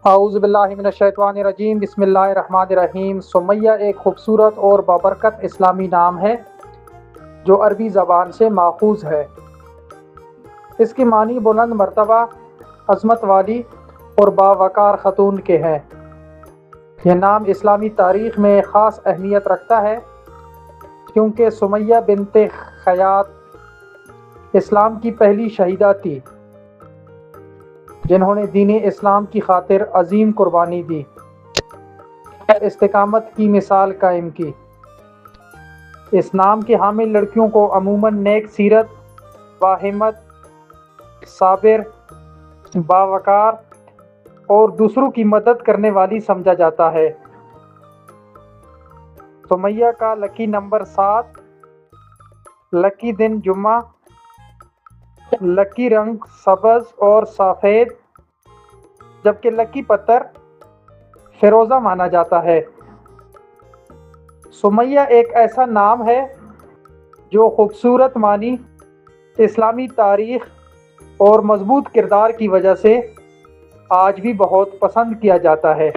اعوذ باللہ من الشیطان الرجیم، بسم اللہ الرحمن الرحیم۔ سمیہ ایک خوبصورت اور بابرکت اسلامی نام ہے جو عربی زبان سے ماخوذ ہے۔ اس کے معنی بلند مرتبہ، عظمت والی اور باوقار خاتون کے ہیں۔ یہ نام اسلامی تاریخ میں خاص اہمیت رکھتا ہے کیونکہ سمیہ بنت خیاط اسلام کی پہلی شہیدہ تھی جنہوں نے دین اسلام کی خاطر عظیم قربانی دی، استقامت کی مثال قائم کی۔ اس نام کے حامل لڑکیوں کو عموماً نیک سیرت، باہمت، صابر، باوقار اور دوسروں کی مدد کرنے والی سمجھا جاتا ہے۔ سمیہ کا لکی نمبر 7، لکی دن جمعہ، لکی رنگ سبز اور سفید، جبکہ لکی پتھر فیروزہ مانا جاتا ہے۔ سمیہ ایک ایسا نام ہے جو خوبصورت معنی، اسلامی تاریخ اور مضبوط کردار کی وجہ سے آج بھی بہت پسند کیا جاتا ہے۔